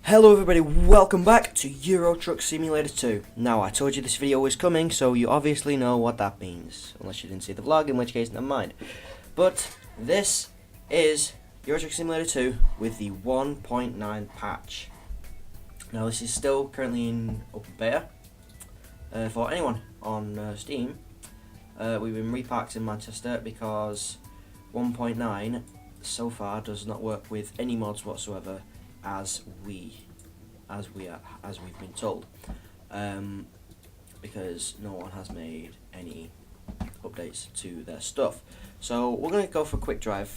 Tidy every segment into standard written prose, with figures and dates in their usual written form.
Hello everybody, welcome back to Euro Truck Simulator 2. Now, I told you this video was coming, so you obviously know what that means. Unless you didn't see the vlog, in which case, never mind. But, this is Euro Truck Simulator 2 with the 1.9 patch. Now, this is still currently in open beta. For anyone on Steam, we've been repacked in Manchester because 1.9 so far does not work with any mods whatsoever, as we've been told, because no one has made any updates to their stuff. So we're going to go for a quick drive,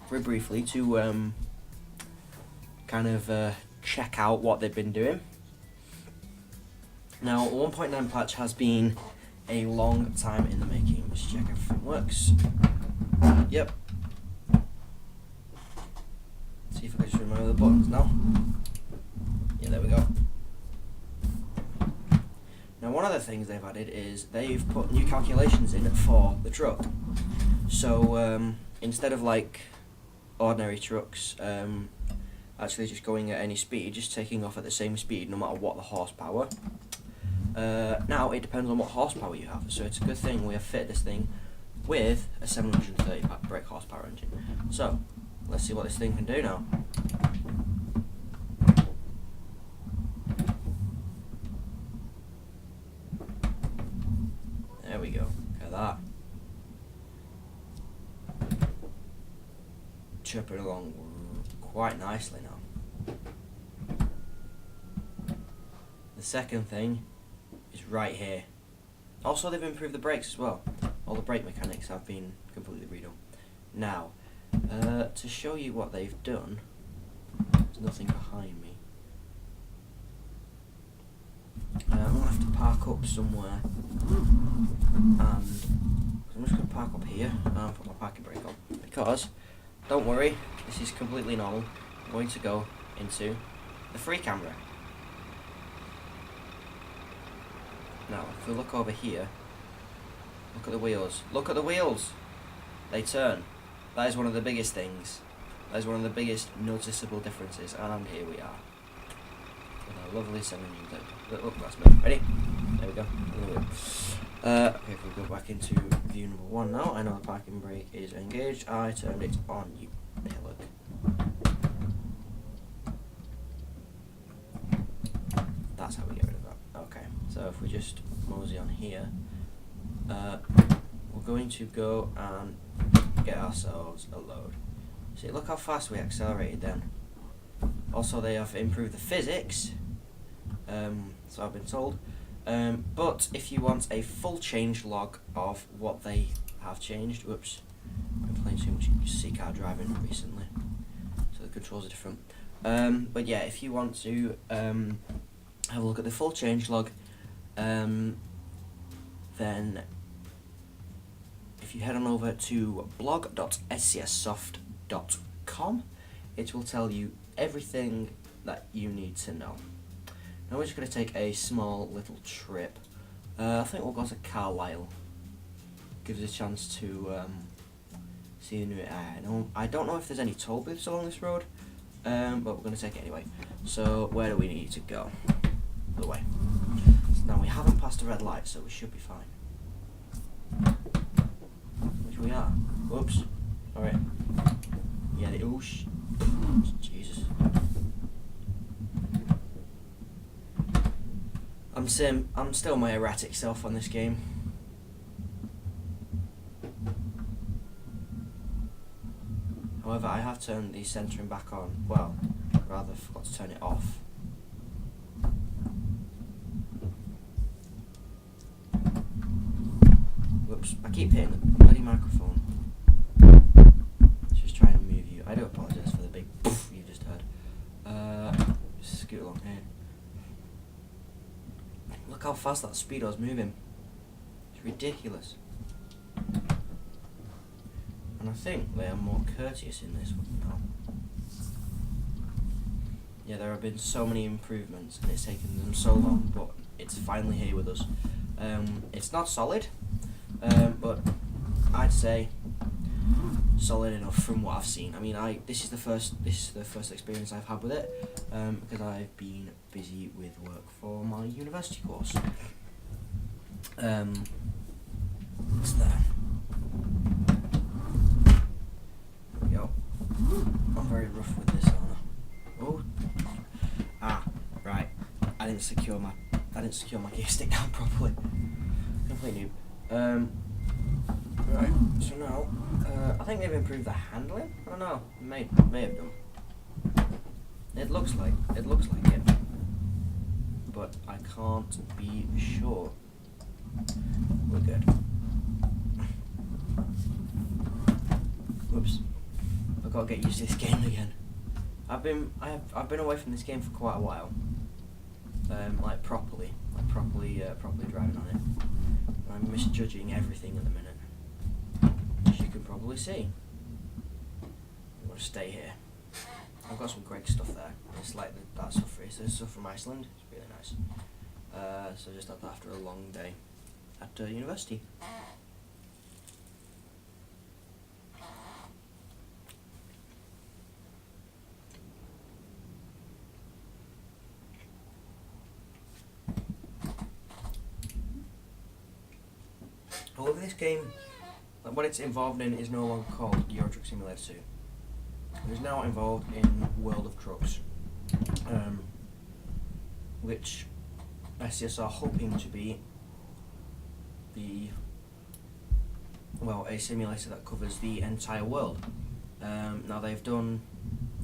very briefly, to check out what they've been doing. Now, 1.9 patch has been a long time in the making. Let's check everything works. Yep. See if I can just remember the buttons now. Yeah, there we go. Now, one of the things they've added is they've put new calculations in for the truck. So instead of like ordinary trucks actually just going at any speed, just taking off at the same speed no matter what the horsepower. Now it depends on what horsepower you have. So it's a good thing we have fitted this thing with a 730 brake horsepower engine. So let's see what this thing can do now. There we go. Look at that. Chirping along quite nicely now. The second thing is right here. Also, they've improved the brakes as well. All the brake mechanics have been completely redone. Now, to show you what they've done, there's nothing behind me. I'm going to have to park up somewhere, and I'm just going to park up here and put my parking brake on, because, don't worry, this is completely normal. I'm going to go into the free camera. Now, if we look over here, look at the wheels. Look at the wheels! They turn. That is one of the biggest things. That is one of the biggest noticeable differences. And here we are. With our lovely 730. Look, that's me. Ready? There we go. Okay, if we go back into view number 1 now, I know the parking brake is engaged. I turned it on. You look. That's how we get rid of that. Okay, so if we just mosey on here, we're going to go and get ourselves a load. See, look how fast we accelerated then. Also, they have improved the physics, so I've been told. But if you want a full change log of what they have changed, whoops, I've been playing too much C-car driving recently, so the controls are different. But yeah, if you want to have a look at the full change log, then if you head on over to blog.scssoft.com, it will tell you everything that you need to know. Now we're just going to take a small little trip. I think we'll go to Carlisle. Gives us a chance to see the new air. I don't know if there's any toll booths along this road, but we're going to take it anyway. So where do we need to go? The way. So now we haven't passed a red light, so we should be fine. Which we are. Whoops. Alright. Yeah, the oosh. Jesus. I'm still my erratic self on this game. However, I have turned the centering back on. Well, rather forgot to turn it off. Whoops, I keep hitting the bloody microphone. Let's just try and move you. I do apologise for the big poof you just heard. Just scoot along here. Look how fast that speedo's moving. It's ridiculous. And I think they are more courteous in this one now. Yeah, there have been so many improvements and it's taken them so long, but it's finally here with us. It's not solid, but I'd say solid enough from what I've seen. I mean, this is the first experience I've had with it, because I've been busy with work for my university course. It's there. There we go. I'm very rough with this, aren't I? Oh, right. I didn't secure my gear stick down properly. Complete noob. Right. So now, I think they've improved the handling. I don't know. May have done. It looks like it, but I can't be sure. We're good. Whoops. I've got to get used to this game again. I've been away from this game for quite a while. Like properly driving on it. I'm misjudging everything at the minute, as you can probably see. I'm gonna stay here. I've got some great stuff there. It's like that stuff. It's stuff from Iceland. It's really nice. So just after a long day at university. However, this game, what it's involved in, is no longer called Euro Truck Simulator 2. It is now involved in World of Trucks, which SCS are hoping to be a simulator that covers the entire world. Now they've done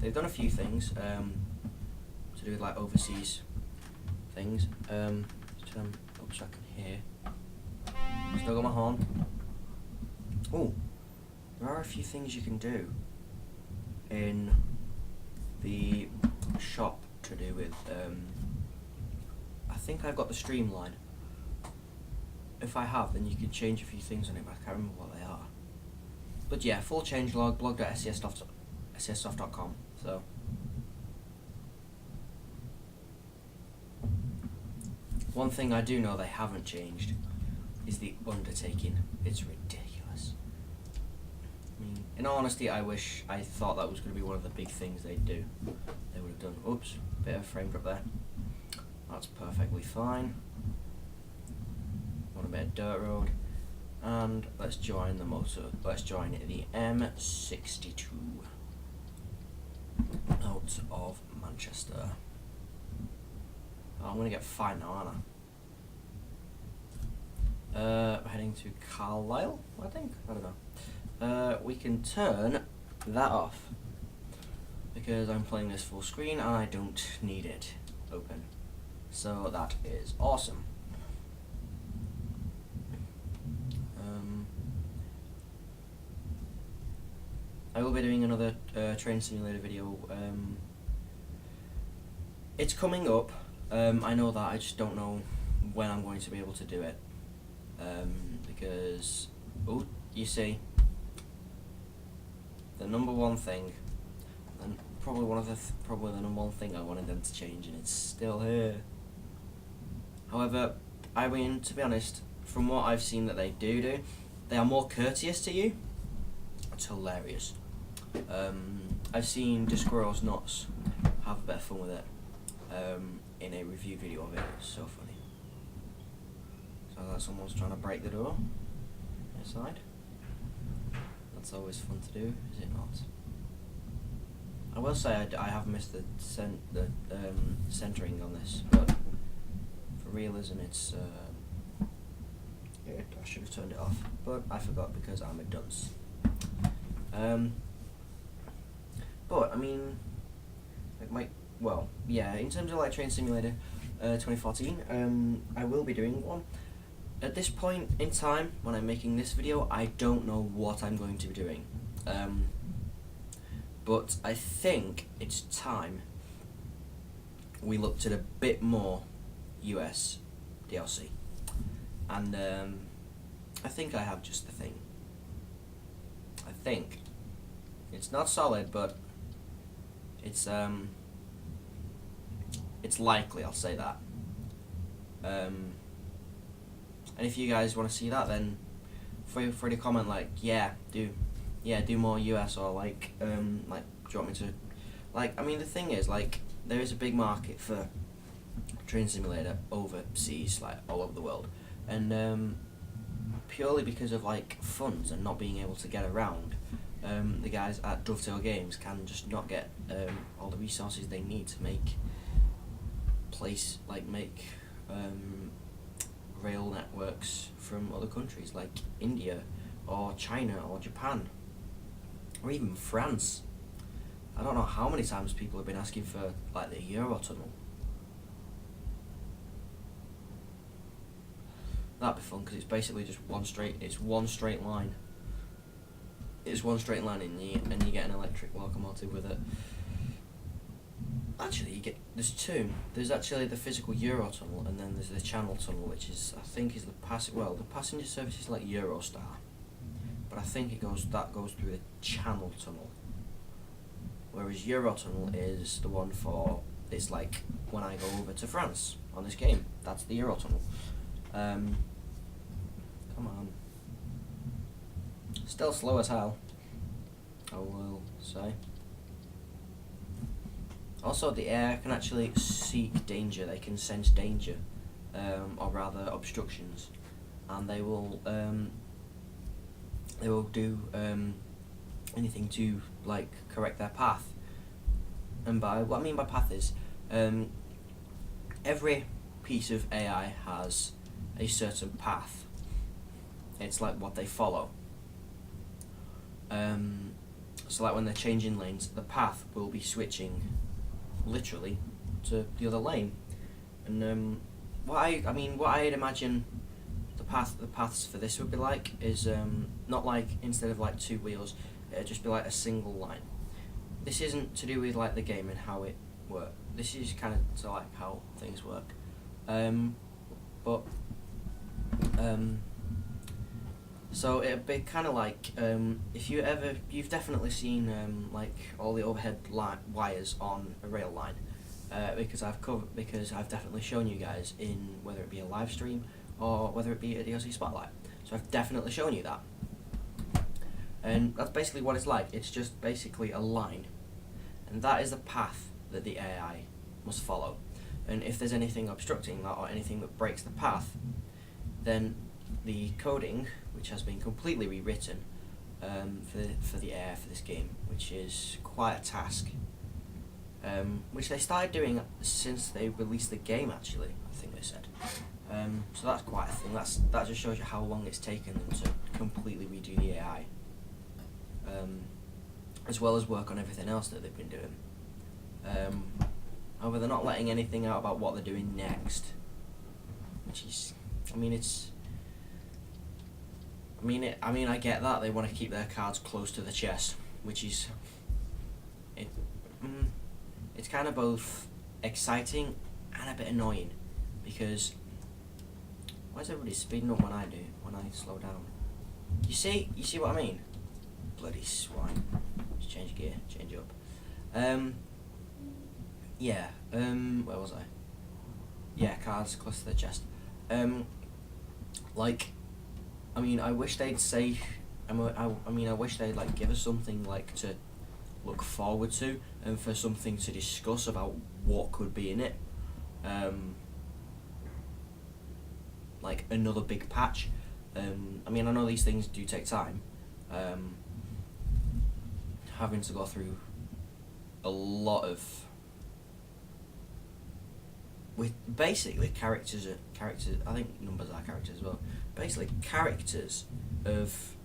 a few things to do with like overseas things. Oops, I can hear. Still got my horn. Oh, there are a few things you can do in the shop to do with. I think I've got the streamline. If I have, then you can change a few things on it, but I can't remember what they are. But yeah, full changelog, blog.scssoft.com. So. One thing I do know they haven't changed is the undertaking. It's ridiculous. I mean, in all honesty, I thought that was going to be one of the big things they'd do. They would have done. Oops, bit of frame drop there. That's perfectly fine. Want a bit of dirt road, and let's join the motor. Let's join the M62 out of Manchester. Oh, I'm gonna get fined now, aren't I? Heading to Carlisle, I think. I don't know. We can turn that off because I'm playing this full screen and I don't need it open. So that is awesome. I will be doing another train simulator video. It's coming up. I know that, I just don't know when I'm going to be able to do it. Because, you see, the number one thing, and probably the number one thing I wanted them to change, and it's still here. However, I mean, to be honest, from what I've seen that they do, they are more courteous to you. It's hilarious. I've seen Discworld's Nuts have a bit of fun with it in a review video of it. It's so funny. So that someone's trying to break the door inside. That's always fun to do, is it not? I will say I have missed the centering on this, but for realism, it's yeah, I should have turned it off, but I forgot because I'm a dunce. But I mean, in terms of like Train Simulator 2014, I will be doing one. At this point in time, when I'm making this video, I don't know what I'm going to be doing. But I think it's time we looked at a bit more US DLC. And I think I have just the thing. I think. It's not solid, but it's likely, I'll say that. And if you guys want to see that, then feel free to comment like, yeah, do. yeah, do more US or like do you want me to, like, I mean the thing is, like, there is a big market for Train Simulator overseas, like all over the world, and purely because of like funds and not being able to get around, the guys at Dovetail Games can just not get all the resources they need to make rail networks from other countries like India or China or Japan or even France. I don't know how many times people have been asking for like the Eurotunnel. That'd be fun because it's basically just one straight line. It's one straight line and you get an electric locomotive with it. Actually, there's two. There's actually the physical Eurotunnel, and then there's the Channel Tunnel, which is, I think, is the passenger service is like Eurostar, but I think that goes through the Channel Tunnel. Whereas Eurotunnel is the one it's like when I go over to France on this game. That's the Eurotunnel. Come on. Still slow as hell, I will say. Also, the air can actually seek danger. They can sense danger, or rather obstructions, and they will do anything to like correct their path. And what I mean by path is, every piece of AI has a certain path. It's like what they follow. So like when they're changing lanes, the path will be switching literally to the other lane. And what I'd imagine the paths for this would be like is not like, instead of like two wheels, it'd just be like a single line. This isn't to do with like the game and how it works. This is kind of to like how things work. So it'd be kind of like, if you've definitely seen like all the overhead wires on a rail line, because I've definitely shown you guys in whether it be a live stream or whether it be a DLC Spotlight. So I've definitely shown you that, and that's basically what it's like. It's just basically a line, and that is the path that the AI must follow. And if there's anything obstructing that or anything that breaks the path, then the coding, which has been completely rewritten for the AI for this game, which is quite a task, which they started doing since they released the game, actually, I think they said. So that's quite a thing. That just shows you how long it's taken them to completely redo the AI, as well as work on everything else that they've been doing. However, they're not letting anything out about what they're doing next, which is, I get that they want to keep their cards close to the chest, which is, it's kind of both exciting and a bit annoying, because why is everybody speeding up when I slow down? You see what I mean? Bloody swine. Just change gear, change up. Where was I? Yeah, cards close to the chest. I wish they'd say, I wish they'd like give us something like to look forward to, and for something to discuss about what could be in it. Like another big patch. I know these things do take time. Having to go through a lot of, with basically characters, I think numbers are characters as well, basically characters of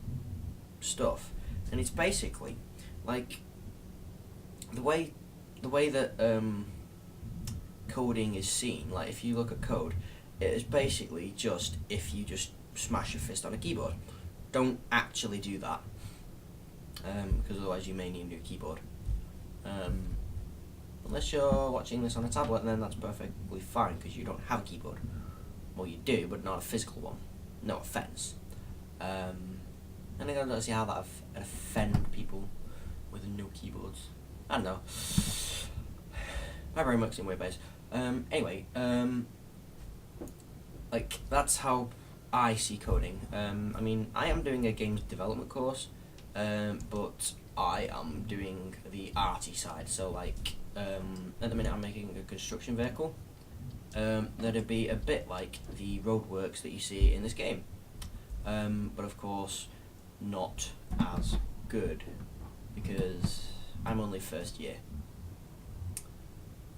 stuff, and it's basically like the way that coding is seen. Like if you look at code, it is basically just if you just smash your fist on a keyboard. Don't actually do that, because otherwise you may need a new keyboard. Unless you're watching this on a tablet, then that's perfectly fine because you don't have a keyboard. Well, you do, but not a physical one. No offense. And I don't see how that would offend people with no keyboards. I don't know. My brain works in weird ways. Anyway, that's how I see coding. I am doing a games development course, but I am doing the arty side. So like at the minute I'm making a construction vehicle that'd be a bit like the roadworks that you see in this game, but of course not as good because I'm only first year,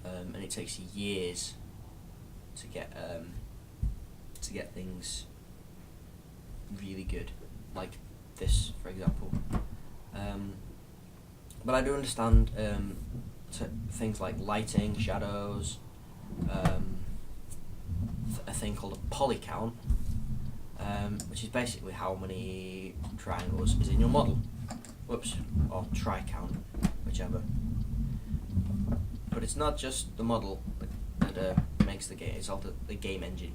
and it takes years to get things really good, like this, for example. But I do understand things like lighting, shadows, a thing called a poly count, which is basically how many triangles is in your model. Whoops, or tri count, whichever. But it's not just the model that makes the game, it's also the game engine.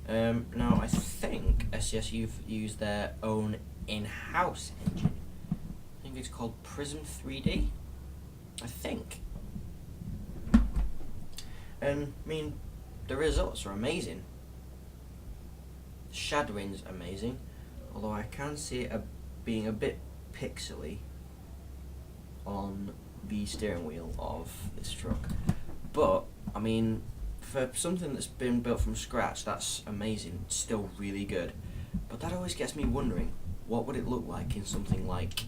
Now I think SCS used their own in-house engine. I think it's called Prism 3D, I think. And I mean, the results are amazing. Shadowing's amazing, although I can see it being a bit pixely on the steering wheel of this truck. But I mean, for something that's been built from scratch, that's amazing. It's still really good. But that always gets me wondering, what would it look like in something like,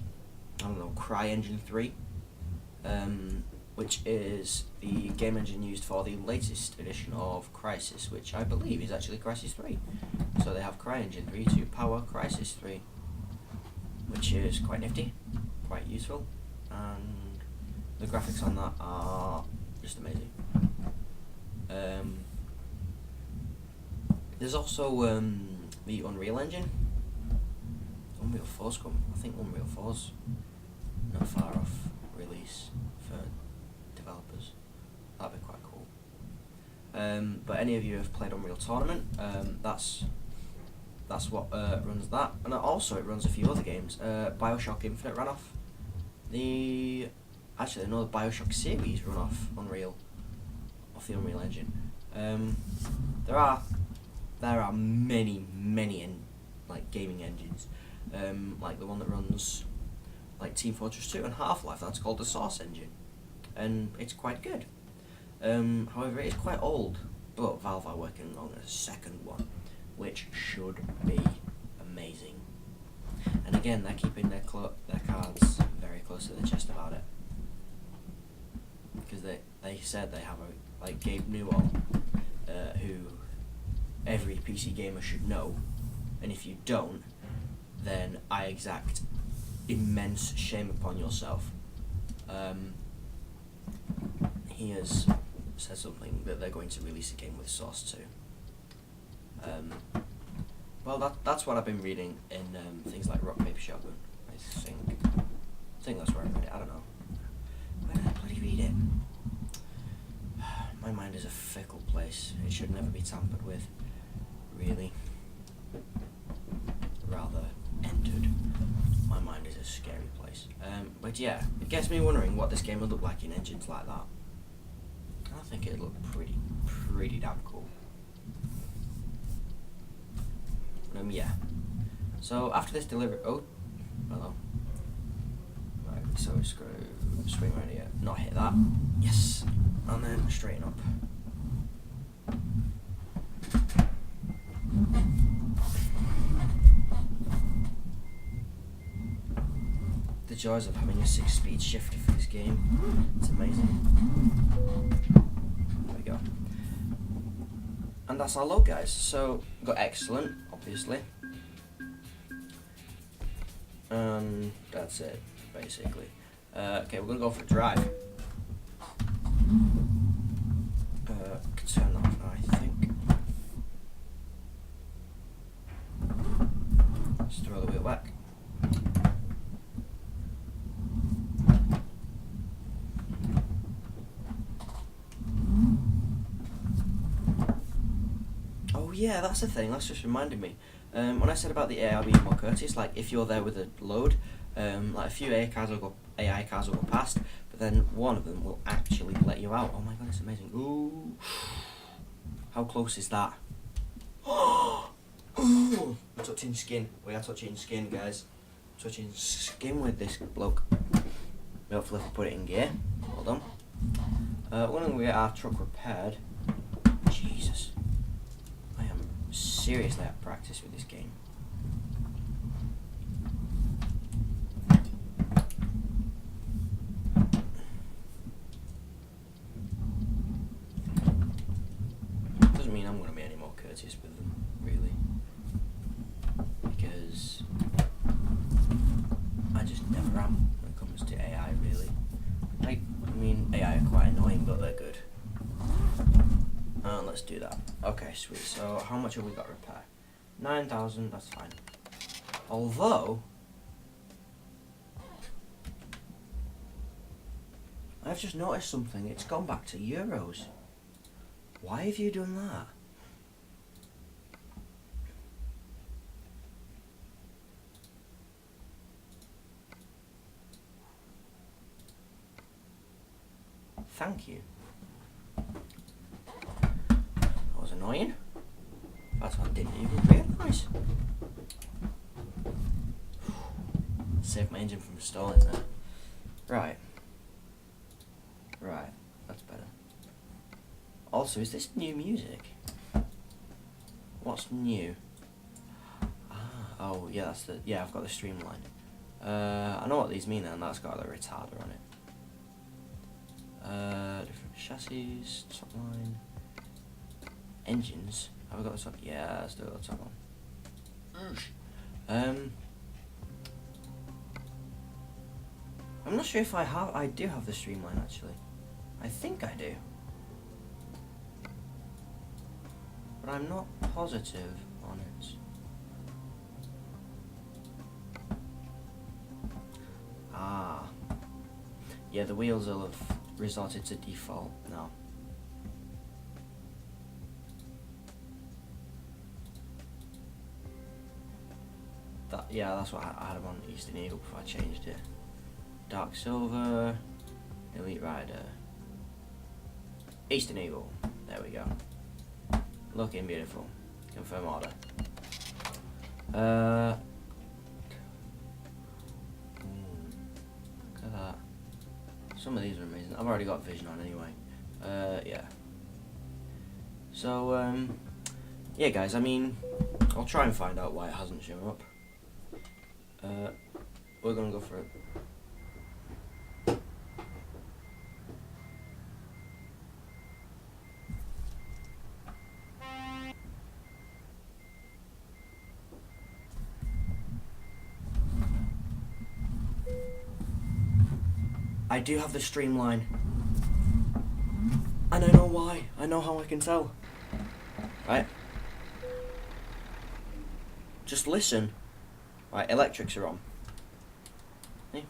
I don't know, CryEngine 3, which is the game engine used for the latest edition of Crysis, which I believe is actually Crysis 3. So they have CryEngine 3 to power Crysis 3, which is quite nifty, quite useful, and the graphics on that are just amazing. There's also the Unreal Engine. Unreal 4's come. I think Unreal 4's not far off release for developers. That'd be quite cool. But any of you who have played Unreal Tournament, that's what runs that, and also it runs a few other games. Bioshock Infinite ran off the Bioshock series run off the Unreal Engine. There are many like gaming engines, like the one that runs like Team Fortress 2 and Half-Life. That's called the Source Engine, and it's quite good. However, it is quite old, but Valve are working on a second one, which should be amazing. And again, they're keeping their cards very close to the chest about it, because they said they have like Gabe Newell, who every PC gamer should know, and if you don't, then I exact immense shame upon yourself. He has said something that they're going to release a game with Source 2. Well, that's what I've been reading in things like Rock Paper Shotgun. I think that's where I read it. I don't know. Where did I bloody read it? My mind is a fickle place. It should never be tampered with, really. Rather entered. My mind is a scary place. But yeah, it gets me wondering what this game would look like in engines like that. I think it'd look pretty damn cool. Yeah. So after this delivery, oh, hello. Right, so swing right here, not hit that. Yes, and then straighten up. The joys of having a 6-speed shifter for this game. It's amazing. There we go. And that's our load, guys. So, we've got excellent, obviously. And that's it, basically. Okay, we're going to go for a drive. Turn that off now, I think. Just throw the wheel back. Oh yeah, that's the thing, that's just reminded me. When I said about the AI being more courteous, like if you're there with a load, like a few AI cars will go past, but then one of them will actually let you out. Oh my god, it's amazing. Ooh. How close is that? Ooh. We're touching skin. We are touching skin, guys. switching skin with this bloke. Hopefully if I put it in gear. Hold on. We're going to get our truck repaired. Jesus. I am seriously out of practice with this game. Doesn't mean I'm going to be any more courteous with them, really. Because I just never am when it comes to AI, really. I mean, AI are quite annoying, but they're good. Let's do that. Okay, sweet. So, how much have we got repair? 9,000, that's fine. Although, I've just noticed something. It's gone back to euros. Why have you done that? Thank you. That was annoying. That's what I didn't even realise. Saved my engine from stalling there. Right. Right, that's better. Also, is this new music? What's new? Oh yeah, that's the I've got the streamline. I know what these mean, and that's got a retarder on it. Different chassis, top line, engines. Have I got the top? Yeah, let's do the top one. I'm not sure if I do have the streamline actually. I think I do, but I'm not positive on it. Yeah, the wheels will have resorted to default now. That's what I had them on Eastern Eagle before I changed it. Dark Silver, Elite Rider, Eastern Eagle. There we go. Looking beautiful. Confirm order. Look at that. Some of these are amazing. I've already got Vision on anyway. Yeah. So, yeah guys, I mean, I'll try and find out why it hasn't shown up. We're gonna go for it. I do have the streamline. And I know why. I know how I can tell. Right? Just listen. Right, electrics are on. See?